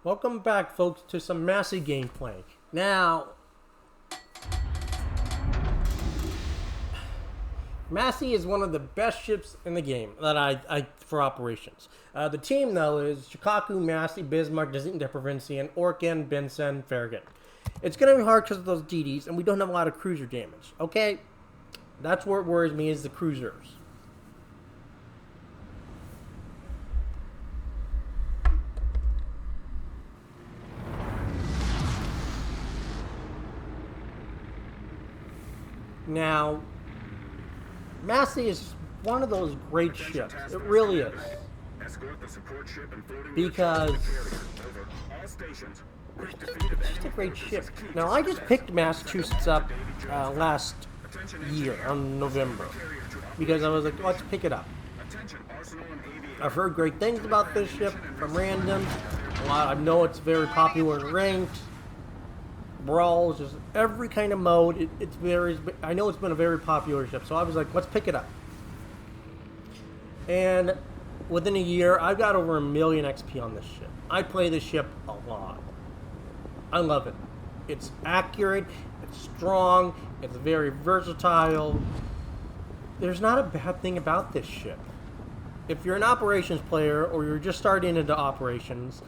Welcome back, folks, to some Massey gameplay. Now, Massey is one of the best ships in the game that for operations. The team, though, is Shikaku, Massey, Bismarck, Dezinta, Provincian, Orkan, Benson, Farragut. It's going to be hard because of those DDs, and we don't have a lot of cruiser damage, okay? That's what worries me, is the cruisers. Now, Massey is one of those great ships. It really is. Because it's just a great ship. Now, I just picked Massachusetts up last year, on November. Because I was like, let's pick it up. I've heard great things about this ship from randoms. I know it's very popular in ranked. Brawls, just every kind of mode. I know it's been a very popular ship, so I was like, let's pick it up. And within a year, I've got over 1 million XP on this ship. I play this ship a lot. I love it. It's accurate, it's strong, it's very versatile. There's not a bad thing about this ship. If you're an operations player or you're just starting into operations,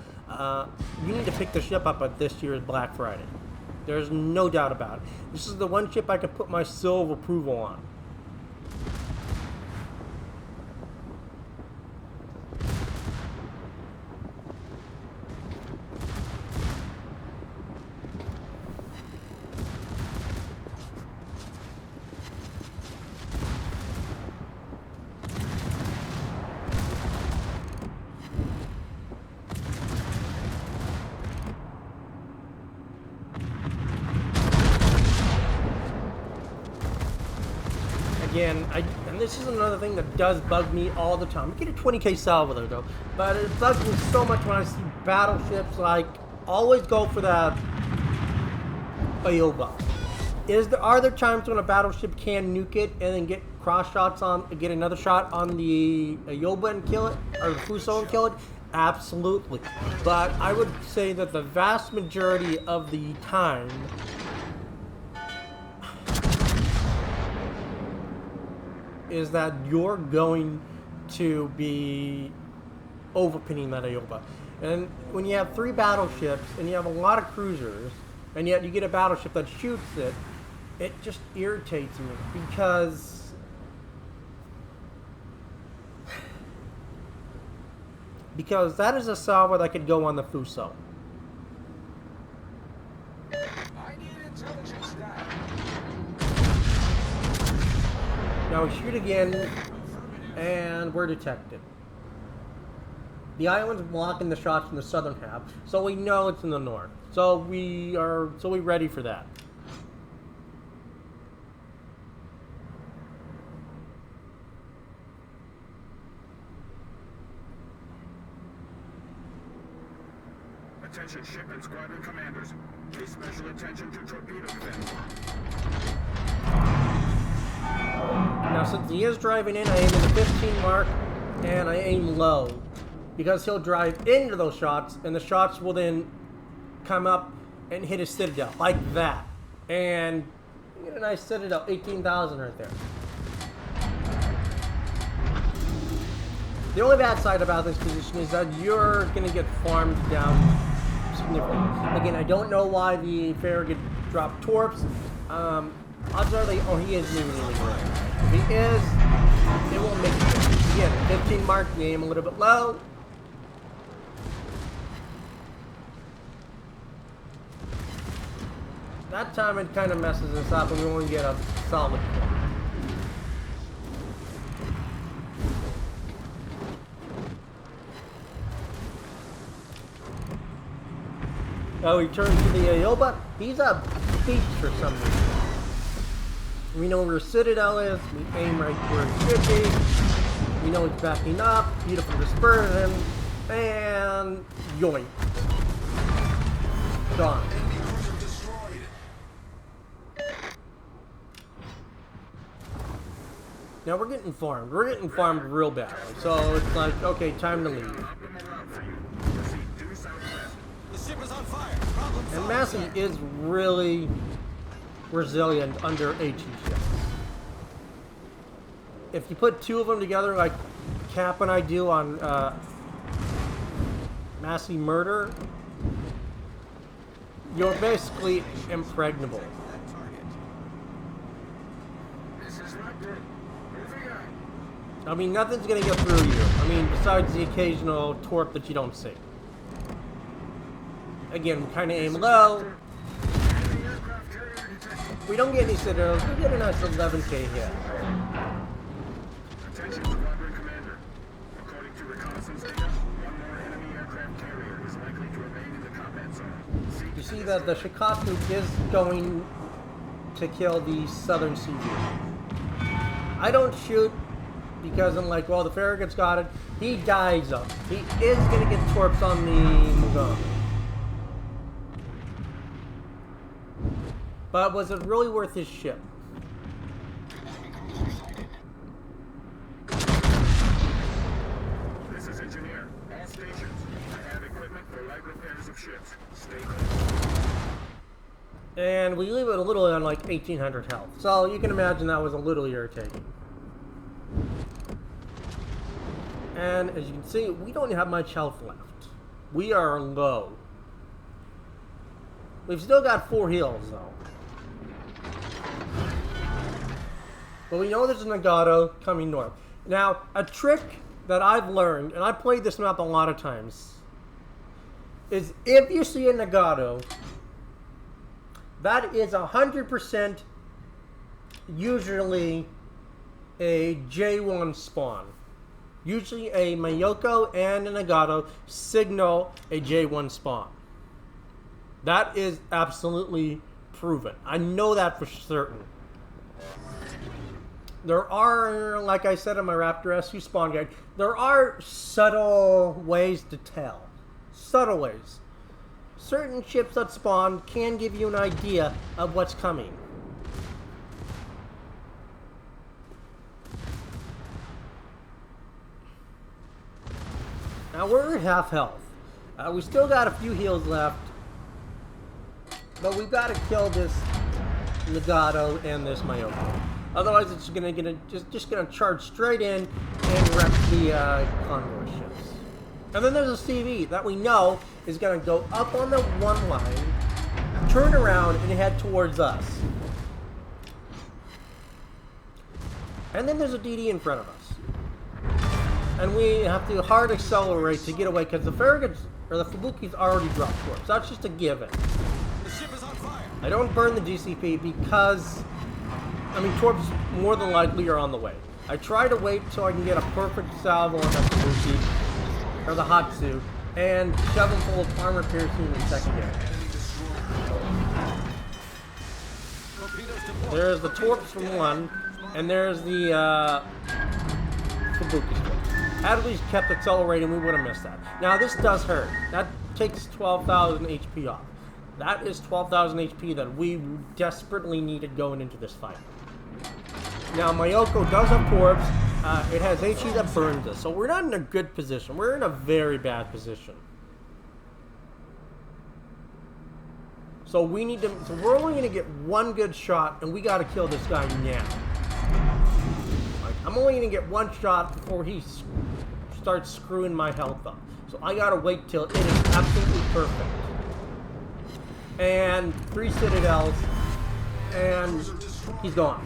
you need to pick the ship up at this year's Black Friday. There's no doubt about it. This is the one ship I can put my seal of approval on. Again, and this is another thing that does bug me all the time. I get a 20k salvo though, but it bugs me so much when I see battleships like always go for that Ioba. Are there times when a battleship can nuke it and then get cross shots get another shot on the Ioba and kill it, or the Fuso and kill it? Absolutely. But I would say that the vast majority of the time, is that you're going to be overpinning that Ioba. And when you have 3 battleships and you have a lot of cruisers, and yet you get a battleship that shoots it, it just irritates me because that is a salvo that could go on the Fuso. Now we shoot again, and we're detected. The island's blocking the shots from the southern half, so we know it's in the north. So we're ready for that. Attention ship and squadron commanders. Pay special attention to torpedo defense. Now, since he is driving in, I aim in the 15 mark, and I aim low. Because he'll drive into those shots, and the shots will then come up and hit his citadel, like that. And you get a nice citadel, 18,000 right there. The only bad side about this position is that you're going to get farmed down significantly. Again, I don't know why the Farragut dropped torps. Odds are he is moving anywhere. If he is, it won't make it. Again, 15 mark, we aim a little bit low. That time it kind of messes us up and we only get a solid point. Oh, he turns to the Ioba. He's a beast for some reason. We know where Citadel is. We aim right where it should be. We know it's backing up. Beautiful dispersion. And yoink. Gone. Now we're getting farmed. We're getting farmed real bad. So it's like, okay, time to leave. Massey is really resilient under HE ships. If you put two of them together like Cap and I do on Massey Murder, you're basically impregnable. This is Raptor. Moving out. I mean, nothing's gonna get through you. I mean, besides the occasional torp that you don't see. Again, we kind of aim low. Enemy aircraft carrier detected. We don't get any citadels. We get a nice 11k hit. Attention, Squadron Commander. According to reconnaissance data, one more enemy aircraft carrier is likely to remain in the combat zone. You see that the Shikaku is going to kill the Southern CV. I don't shoot because I'm like, well, the Farragut's got it. He dies up. He is going to get torps on the Mugon. But was it really worth his ship? This is Engineer. All stations. I have equipment for light repairs of ships. Stay close. And we leave it a little on like 1800 health. So you can imagine that was a little irritating. And as you can see, we don't have much health left. We are low. We've still got 4 heals though. But we know there's a Nagato coming north. Now, a trick that I've learned, and I played this map a lot of times, is if you see a Nagato, that is 100% usually a J1 spawn. Usually a Myoko and a Nagato signal a J1 spawn. That is absolutely proven. I know that for certain. There are, like I said in my Raptor SU spawn guide, there are subtle ways to tell. Subtle ways. Certain ships that spawn can give you an idea of what's coming. Now we're at half health. We still got a few heals left. But we've got to kill this Nagato and this Myoko. Otherwise, it's just gonna charge straight in and wreck the convoy ships. And then there's a CV that we know is gonna go up on the one line, turn around, and head towards us. And then there's a DD in front of us, and we have to hard accelerate to get away because the Farragut's or the Fubuki's already dropped torps. That's just a given. The ship is on fire. I don't burn the GCP because, I mean, torps more than likely are on the way. I try to wait till I can get a perfect salvo on that Fubuki, or the Hatsu, and shove them full of armor piercing and secondary. There's the torps from one, and there's the Fubuki torps. Had we kept accelerating, we would have missed that. Now this does hurt. That takes 12,000 HP off. That is 12,000 HP that we desperately needed going into this fight. Now, Myoko does have torps. It has HE that burns us, so we're not in a good position. We're in a very bad position. So we need to. So we're only going to get one good shot, and we got to kill this guy now. Like, I'm only going to get one shot before he starts screwing my health up. So I got to wait till it is absolutely perfect. And 3 citadels, and he's gone.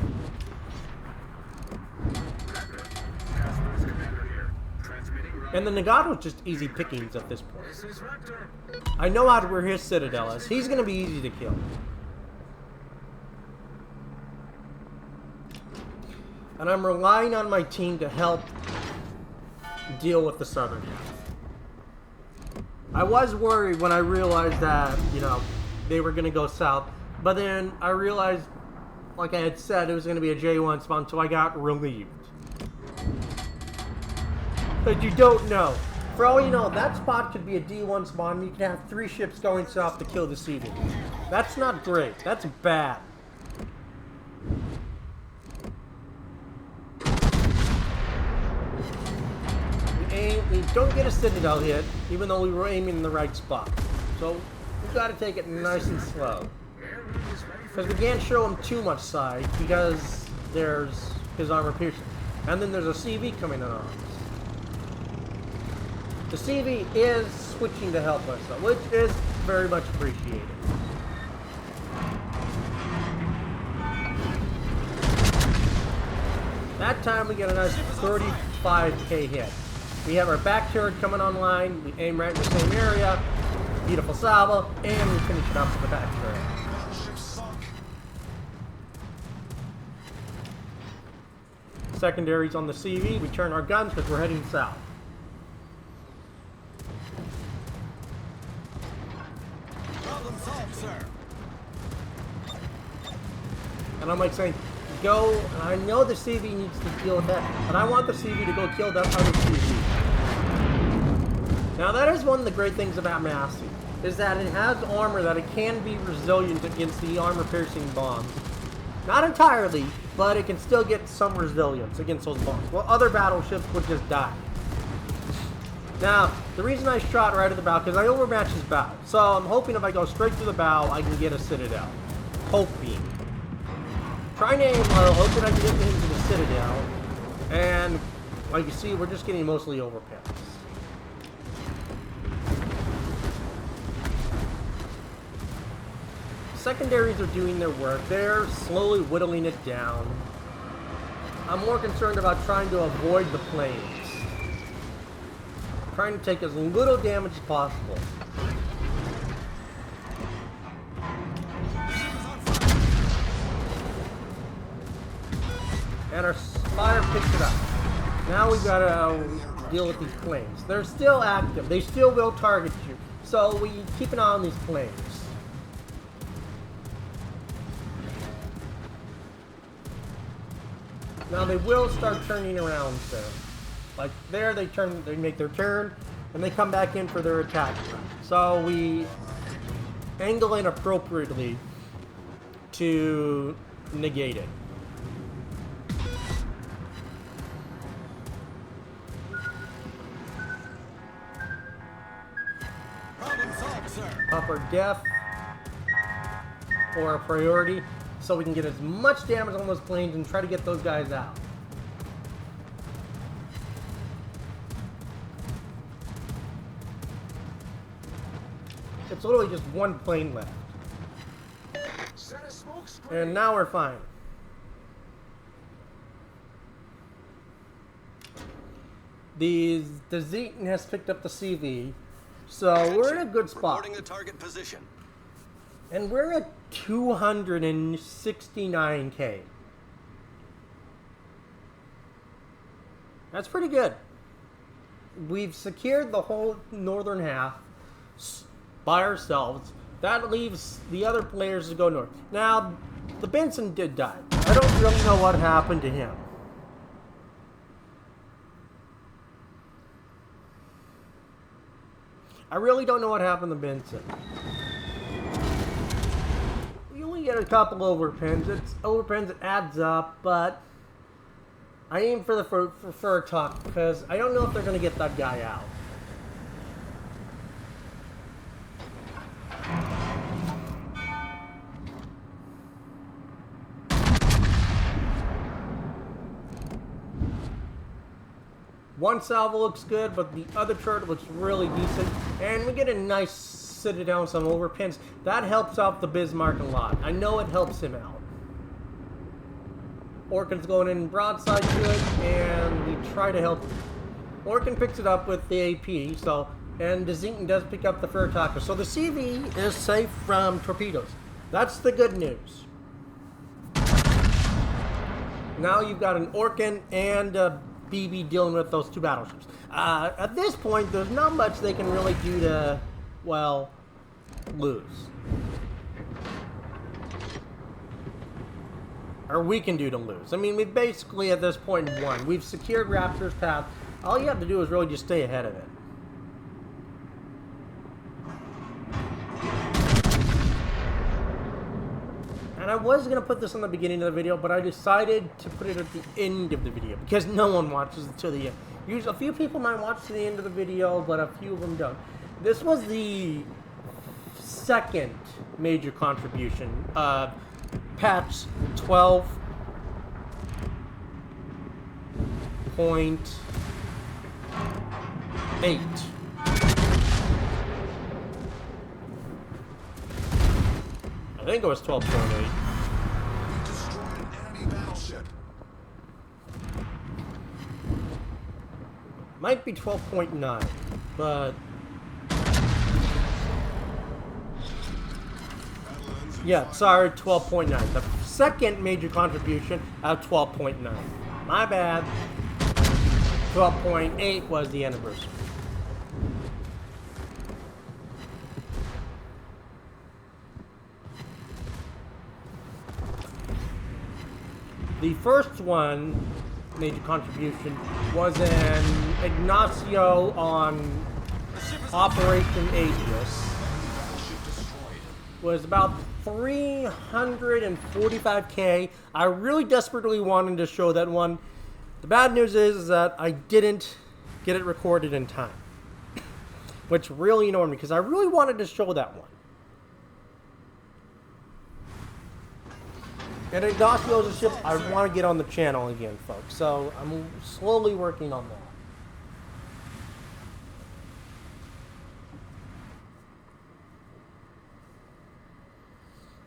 And the Nagato's just easy pickings at this point. This is Raptor. I know how to where his citadel is. He's going to be easy to kill. And I'm relying on my team to help deal with the southern half. I was worried when I realized that, you know, they were going to go south. But then I realized, like I had said, it was going to be a J1 spawn, so I got relieved. But you don't know. For all you know, that spot could be a D1 spawn. You can have 3 ships going south to kill the CV. That's not great. That's bad. We don't get a citadel hit, even though we were aiming in the right spot. So we got to take it nice and slow. Because we can't show him too much side, because there's his armor piercing. And then there's a CV coming on. The CV is switching to help us, though, which is very much appreciated. That time we get a nice 35k hit. We have our back turret coming online, we aim right in the same area, beautiful salvo, and we finish it up with the back turret. Secondaries on the CV, we turn our guns because we're heading south. Problem solved, sir. And I'm like saying, go, and I know the CV needs to deal with that, but I want the CV to go kill that other CV. Now that is one of the great things about Massey, is that it has armor that it can be resilient against the armor-piercing bombs. Not entirely, but it can still get some resilience against those bombs. Well, other battleships would just die. Now, the reason I shot right at the bow, because I overmatched his bow. So I'm hoping if I go straight through the bow, I can get a citadel. Hoping. Trying to aim low, hoping I can get into the citadel. And, like you see, we're just getting mostly overpins. Secondaries are doing their work. They're slowly whittling it down. I'm more concerned about trying to avoid the planes. Trying to take as little damage as possible. And our fire picks it up. Now we've got to deal with these planes. They're still active. They still will target you. So we keep an eye on these planes. Now they will start turning around soon. Like there, they make their turn, and they come back in for their attack. So we angle it appropriately to negate it. Problem solved, sir. Up our def or a priority, so we can get as much damage on those planes and try to get those guys out. It's literally just one plane left. And now we're fine. The Zeton has picked up the CV, so we're in a good spot. Reporting the target position. And we're at 269k. That's pretty good. We've secured the whole northern half by ourselves. That leaves the other players to go north. Now, the Benson did die. I don't really know what happened to him. I really don't know what happened to Benson. We only get a couple overpins. It's overpins, it adds up, but I aim for the fur talk because I don't know if they're going to get that guy out. One salvo looks good, but the other turret looks really decent. And we get a nice citadel and some overpins. That helps out the Bismarck a lot. I know it helps him out. Orkin's going in broadside to it, and we try to help. Orkin picks it up with the AP, so, and the Zeton does pick up the Furtaka. So the CV is safe from torpedoes. That's the good news. Now you've got an Orkin and a BB dealing with those two battleships. At this point, there's not much they can really do to, well, lose. Or we can do to lose. I mean, we've basically, at this point, won. We've secured Raptor's path. All you have to do is really just stay ahead of it. And I was going to put this on the beginning of the video, but I decided to put it at the end of the video because no one watches it to the end. Usually, a few people might watch to the end of the video, but a few of them don't. This was the second major contribution. Patch 12.8. I think it was 12.8. Destroyed an enemy battleship. Might be 12.9, but yeah, sorry, 12.9. The second major contribution of 12.9. My bad. 12.8 was the anniversary. The first one, major contribution, was an Ignacio on Operation Aegis. Was about 345k. I really desperately wanted to show that one. The bad news is that I didn't get it recorded in time, which really annoyed me because I really wanted to show that one. And Ignacio is a ship I want to get on the channel again, folks. So I'm slowly working on that.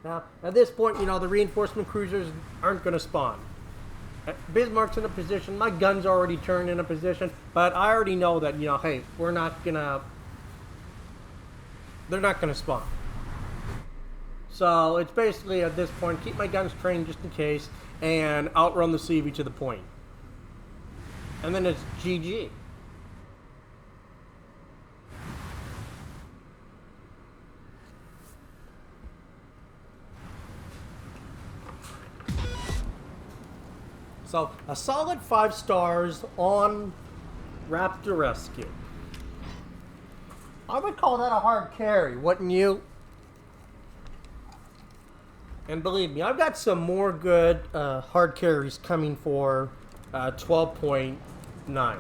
Now, at this point, you know, the reinforcement cruisers aren't going to spawn. Bismarck's in a position, my gun's already turned in a position, but I already know that, you know, hey, they're not going to spawn. So it's basically, at this point, keep my guns trained just in case, and outrun the CV to the point. And then it's GG. So, a solid 5 stars on Raptor Rescue. I would call that a hard carry, wouldn't you? And believe me, I've got some more good hard carries coming for 12.9.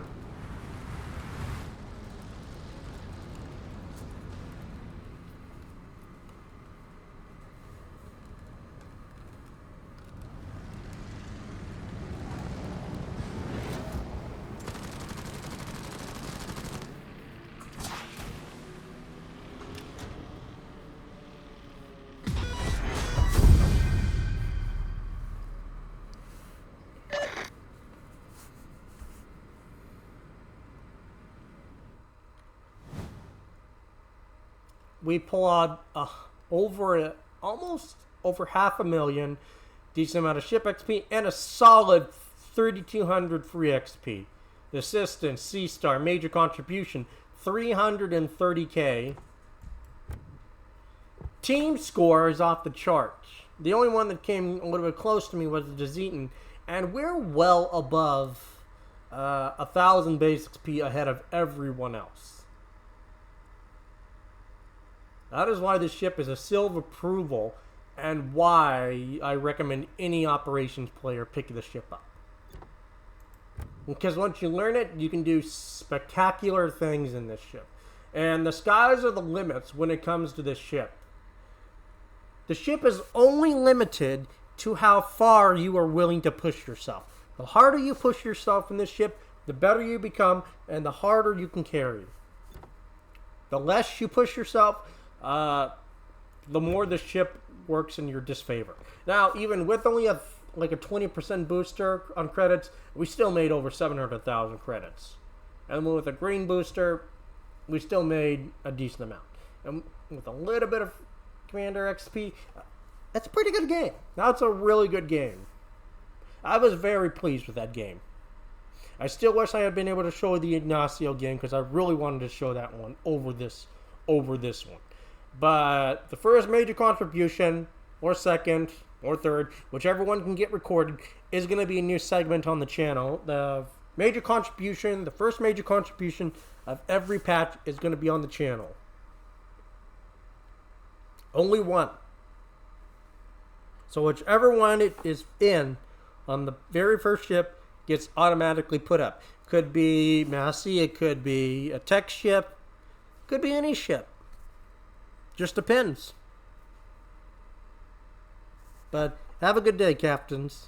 We pull out almost over 500,000, decent amount of ship XP, and a solid 3,200 free XP. The Assistant, C-Star, major contribution, 330k. Team score is off the charts. The only one that came a little bit close to me was the Zeton, and we're well above 1,000 base XP ahead of everyone else. That is why this ship is a seal of approval, and why I recommend any operations player pick this ship up. Because once you learn it, you can do spectacular things in this ship. And the skies are the limits when it comes to this ship. The ship is only limited to how far you are willing to push yourself. The harder you push yourself in this ship, the better you become, and the harder you can carry. The less you push yourself, the more the ship works in your disfavor. Now, even with only a 20% booster on credits, we still made over 700,000 credits. And with a green booster, we still made a decent amount. And with a little bit of Commander XP, that's a pretty good game. That's a really good game. I was very pleased with that game. I still wish I had been able to show the Ignacio game, because I really wanted to show that one over this one. But the first major contribution, or second, or third, whichever one can get recorded, is going to be a new segment on the channel. The major contribution, the first major contribution of every patch is going to be on the channel. Only one. So whichever one it is in on the very first ship gets automatically put up. Could be Massey, it could be a tech ship, could be any ship. Just depends. But have a good day, captains.